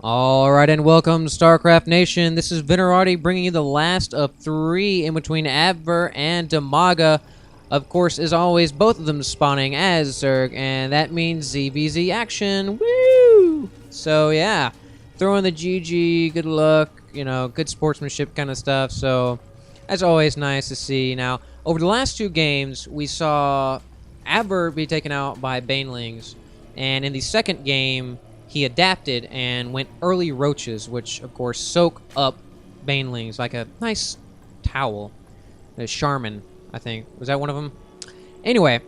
Alright, and welcome, StarCraft Nation. This is Venerati bringing you the last of three in between Abver and Dimaga. Of course, as always, both of them spawning as Zerg, and that means ZVZ action. Woo! So, yeah, throwing the GG, good luck, you know, good sportsmanship kind of stuff. So, as always, nice to see. Now, over the last two games, we saw Abver be taken out by Banelings, and in the second game, he adapted and went early roaches, which, of course, soak up banelings like a nice towel. A Charmin, I think. Was that one of them? Anyway,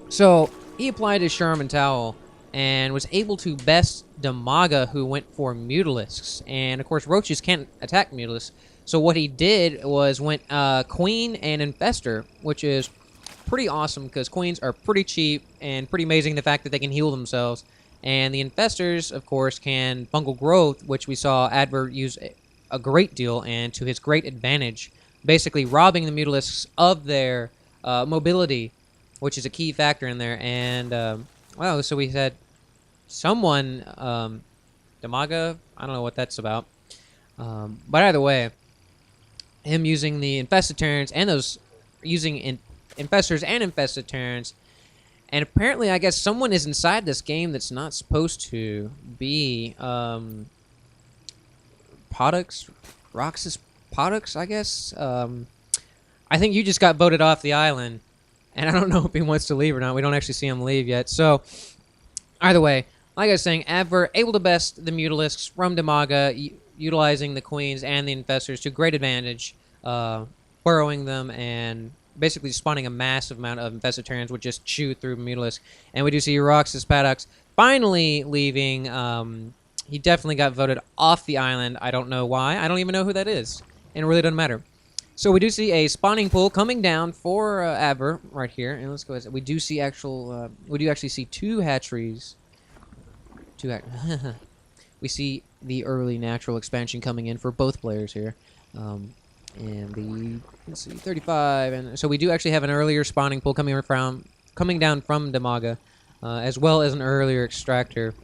so he applied his Charmin towel and was able to best Dimaga, who went for Mutalisks. And, of course, roaches can't attack Mutalisks. So what he did was went Queen and Infestor, which is pretty awesome because Queens are pretty cheap and pretty amazing the fact that they can heal themselves. And the Infestors, of course, can bungle growth, which we saw Abver use a great deal and to his great advantage, basically robbing the Mutalisks of their mobility, which is a key factor in there. And, well, so we had someone, Dimaga, I don't know what that's about. But either way, him using the Infested Terrans and those using Infestors and Infested Terrans. And apparently, I guess someone is inside this game that's not supposed to be. Roxas Poddux, I guess. I think you just got voted off the island. And I don't know if he wants to leave or not. We don't actually see him leave yet. So, either way, like I was saying, Abver able to best the Mutalisks from Dimaga, utilizing the Queens and the Infestors to great advantage, burrowing them and basically spawning a massive amount of Infested Terrans would just chew through Mutalisk. And we do see Roxas Poddux finally leaving. He definitely got voted off the island. I don't know why. I don't even know who that is. And it really doesn't matter. So we do see a spawning pool coming down for Abver right here. And let's go ahead. We do see we do actually see two hatcheries. We see the early natural expansion coming in for both players here. And the, let's see, 35, and so we do actually have an earlier spawning pool coming down from Dimaga, as well as an earlier extractor.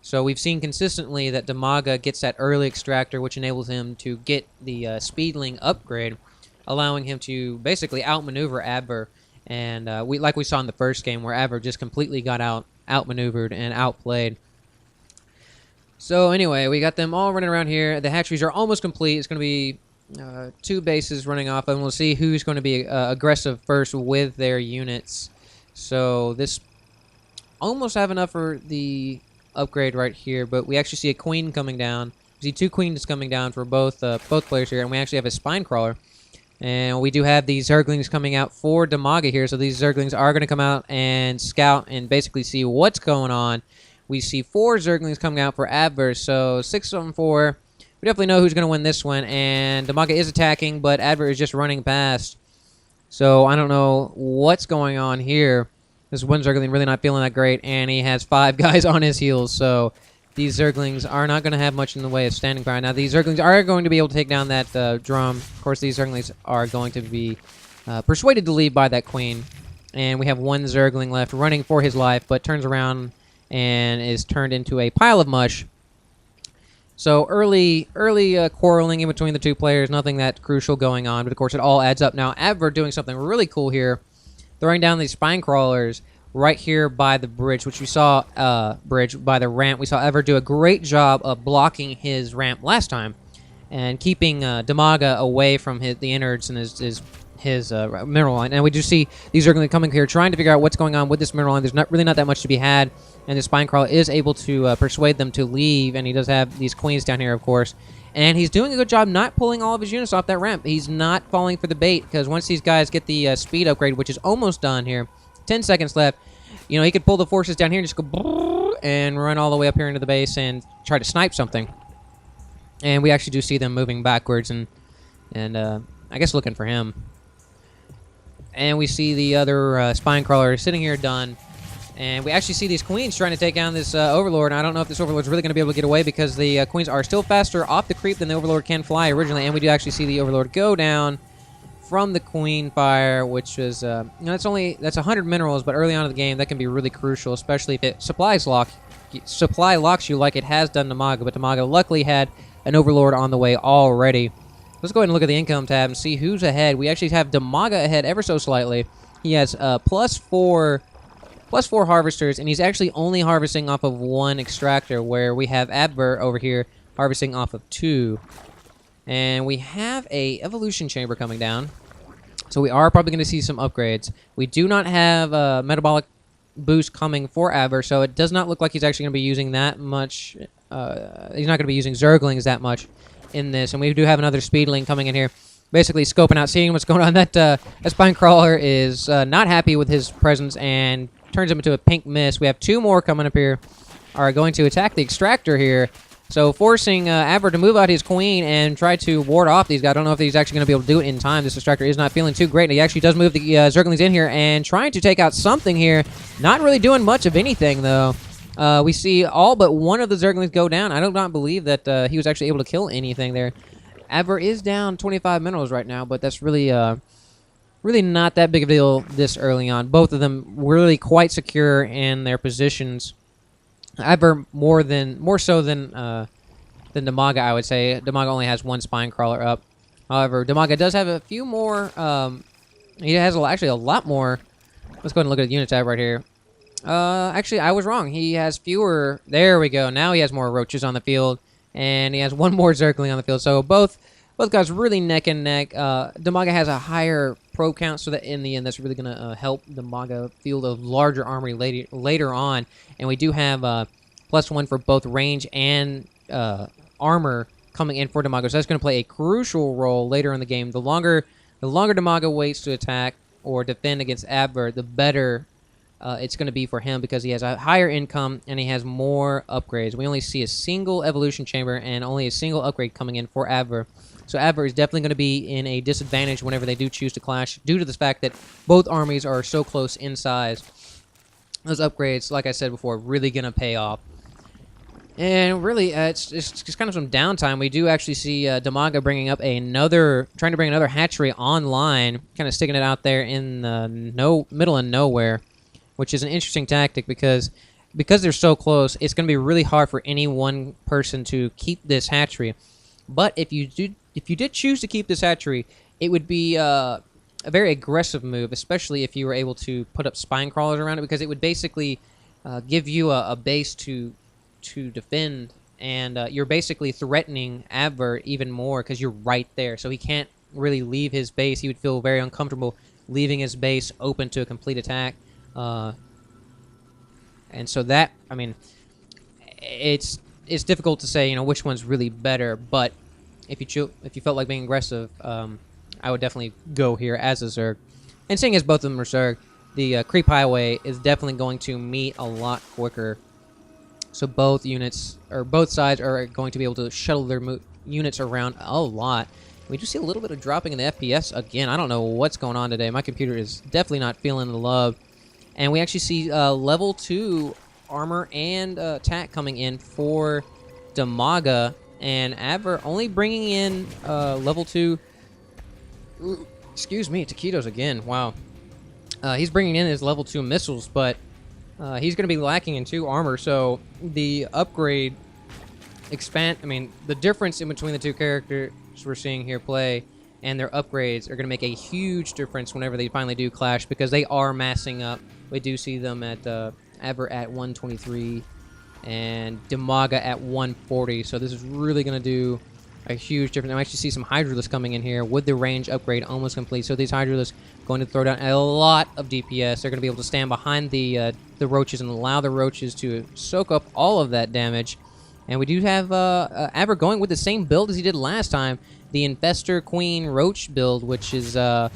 So we've seen consistently that Dimaga gets that early extractor, which enables him to get the Speedling upgrade, allowing him to basically outmaneuver Abver. And like we saw in the first game, where Abver just completely got outmaneuvered and outplayed. So anyway, we got them all running around here. The hatcheries are almost complete. It's going to be two bases running off, and we'll see who's going to be aggressive first with their units. So this almost have enough for the upgrade right here, but we actually see a queen coming down. We see two queens coming down for both players here, and we actually have a spine crawler. And we do have these Zerglings coming out for Dimaga here, so these Zerglings are going to come out and scout and basically see what's going on. We see 4 Zerglings coming out for Abver, so 6 on 4. We definitely know who's going to win this one, and Dimaga is attacking, but Abver is just running past. So I don't know what's going on here. This one Zergling really not feeling that great, and he has 5 guys on his heels, so these Zerglings are not going to have much in the way of standing power. Now, these Zerglings are going to be able to take down that drum. Of course, these Zerglings are going to be persuaded to leave by that queen, and we have 1 Zergling left running for his life, but turns around and is turned into a pile of mush. So early quarreling in between the two players, nothing that crucial going on, but of course it all adds up. Now Abver doing something really cool here, throwing down these spine crawlers right here by the bridge, which we saw by the ramp. We saw Abver do a great job of blocking his ramp last time and keeping Dimaga away from the innards and his mineral line. And we do see these are going to come in here trying to figure out what's going on with this mineral line. There's really not that much to be had. And the spine crawler is able to persuade them to leave, and he does have these queens down here, of course. And he's doing a good job not pulling all of his units off that ramp. He's not falling for the bait, because once these guys get the speed upgrade, which is almost done here, 10 seconds left, you know, he could pull the forces down here and just go and run all the way up here into the base and try to snipe something. And we actually do see them moving backwards and I guess looking for him. And we see the other spine crawler sitting here done. And we actually see these queens trying to take down this overlord. And I don't know if this overlord's really going to be able to get away because the queens are still faster off the creep than the overlord can fly originally. And we do actually see the overlord go down from the queen fire, which is, you know, that's 100 minerals, but early on in the game that can be really crucial, especially if it supplies lock. supply locks you like it has done Dimaga, but Dimaga luckily had an Overlord on the way already. Let's go ahead and look at the income tab and see who's ahead. We actually have Dimaga ahead ever so slightly. He has +4 harvesters, and he's actually only harvesting off of 1 extractor, where we have Abver over here harvesting off of 2. And we have a evolution chamber coming down, so we are probably going to see some upgrades. We do not have a metabolic boost coming for Abver, so it does not look like he's actually going to be using that much. He's not going to be using Zerglings that much in this, and we do have another Speedling coming in here, basically scoping out, seeing what's going on. That Spinecrawler is not happy with his presence and turns him into a pink mist. We have 2 more coming up here, are going to attack the extractor here. So forcing Abver to move out his queen and try to ward off these guys. I don't know if he's actually going to be able to do it in time. This extractor is not feeling too great. And he actually does move the Zerglings in here and trying to take out something here. Not really doing much of anything, though. We see all but 1 of the Zerglings go down. I do not believe that he was actually able to kill anything there. Abver is down 25 minerals right now, but that's really really not that big of a deal this early on. Both of them really quite secure in their positions. Abver more so than Dimaga, I would say. Dimaga only has 1 Spinecrawler up. However, Dimaga does have a few more. He has actually a lot more. Let's go ahead and look at the unit tab right here. Actually, I was wrong. He has fewer. There we go. Now he has more roaches on the field, and he has 1 more Zergling on the field. So both guys really neck and neck. Dimaga has a higher probe count, so that in the end, that's really going to help Dimaga field a larger armory later on. And we do have +1 for both range and armor coming in for Dimaga. So that's going to play a crucial role later in the game. The longer Dimaga waits to attack or defend against Abver, the better it's going to be for him, because he has a higher income and he has more upgrades. We only see a single evolution chamber and only a single upgrade coming in for Abver. So Abver is definitely going to be in a disadvantage whenever they do choose to clash, due to the fact that both armies are so close in size. Those upgrades, like I said before, really going to pay off. And really, it's just kind of some downtime. We do actually see Dimaga trying to bring another hatchery online, kind of sticking it out there in the middle of nowhere, which is an interesting tactic because they're so close. It's going to be really hard for any one person to keep this hatchery. But if you did choose to keep this hatchery, it would be a very aggressive move, especially if you were able to put up Spinecrawlers around it, because it would basically give you a base to defend, and you're basically threatening Abver even more because you're right there. So he can't really leave his base. He would feel very uncomfortable leaving his base open to a complete attack. And so that, I mean, it's difficult to say, which one's really better. But if you felt like being aggressive, I would definitely go here as a Zerg. And seeing as both of them are Zerg, the creep highway is definitely going to meet a lot quicker. So both sides are going to be able to shuttle their units around a lot. We do see a little bit of dropping in the FPS again. I don't know what's going on today. My computer is definitely not feeling the love. And we actually see level 2 armor and attack coming in for Dimaga, and Abver only bringing in level 2. Ooh, excuse me, taquitos again. Wow. He's bringing in his level 2 missiles, but he's going to be lacking in 2 armor. So the upgrade the difference in between the 2 characters we're seeing here play and their upgrades are going to make a huge difference whenever they finally do clash, because they are massing up. We do see them at Abver at 123 and Dimaga at 140. So this is really going to do a huge difference. I actually see some Hydralisks coming in here with the range upgrade almost complete. So these Hydralisks going to throw down a lot of DPS. They're going to be able to stand behind the roaches and allow the roaches to soak up all of that damage. And we do have Abver going with the same build as he did last time, the Infestor Queen Roach build, which is I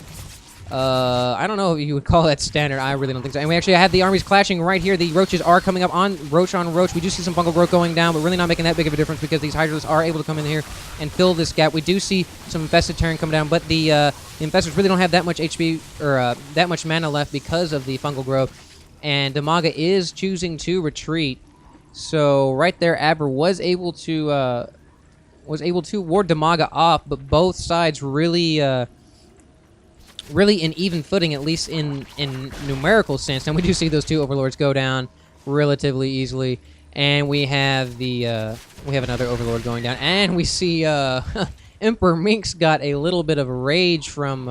don't know if you would call that standard. I really don't think so. And we actually have the armies clashing right here. The roaches are coming up on roach. We do see some fungal growth going down, but really not making that big of a difference because these Hydralisks are able to come in here and fill this gap. We do see some infested Terran come down, but the infestors really don't have that much HP or that much mana left because of the fungal growth. And Dimaga is choosing to retreat. So right there, Abver was able to ward Dimaga off, but both sides really in even footing, at least in numerical sense. And we do see those 2 overlords go down relatively easily. And we have another Overlord going down, and we see Emperor Minx got a little bit of rage from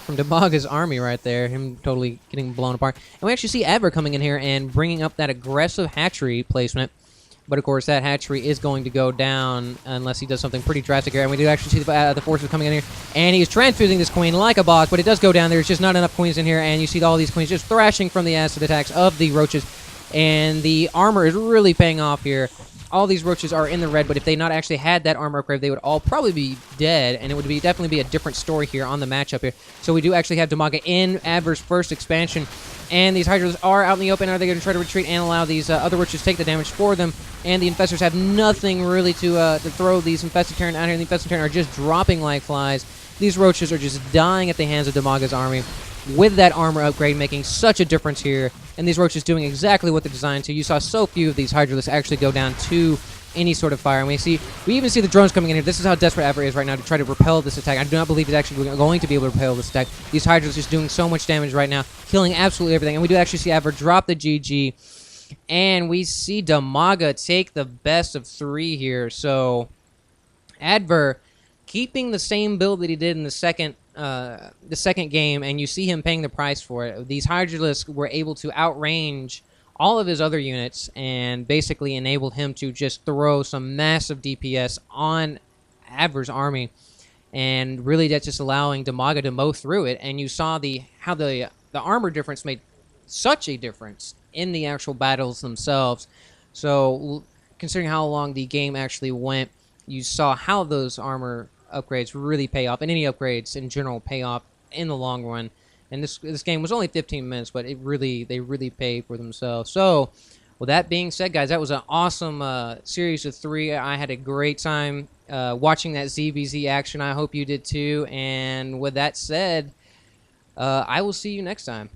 Dimaga's army right there, him totally getting blown apart. And we actually see Abver coming in here and bringing up that aggressive hatchery placement. But of course, that hatchery is going to go down unless he does something pretty drastic here. And we do actually see the forces coming in here, and he's transfusing this queen like a boss. But it does go down. There's just not enough queens in here, and you see all these queens just thrashing from the acid attacks of the roaches. And the armor is really paying off here. All these roaches are in the red, but if they not actually had that armor upgrade, they would all probably be dead, and it would definitely be a different story here on the matchup here. So we do actually have Dimaga in Abver's first expansion, and these Hydras are out in the open. Are they going to try to retreat and allow these other roaches to take the damage for them? And the Infestors have nothing really to throw these Infested Terran out here, and the Infested Terran are just dropping like flies. These roaches are just dying at the hands of Dimaga's army, with that armor upgrade making such a difference here, and these roaches doing exactly what they're designed to. You saw so few of these Hydralisks actually go down to any sort of fire, and we even see the drones coming in here. This is how desperate Abver is right now to try to repel this attack. I do not believe he's actually going to be able to repel this attack. These Hydralisks just doing so much damage right now, killing absolutely everything, and we do actually see Abver drop the GG, and we see Dimaga take the best of 3 here. So Abver keeping the same build that he did in the second game, and you see him paying the price for it. These Hydralisks were able to outrange all of his other units and basically enabled him to just throw some massive DPS on Abver's army, and really that's just allowing Dimaga to mow through it. And you saw how the armor difference made such a difference in the actual battles themselves. So considering how long the game actually went, you saw how those armor upgrades really pay off, and any upgrades in general pay off in the long run. And this game was only 15 minutes, but they really pay for themselves. So, with that being said, guys, that was an awesome series of 3. I had a great time watching that ZVZ action. I hope you did too. And with that said, I will see you next time.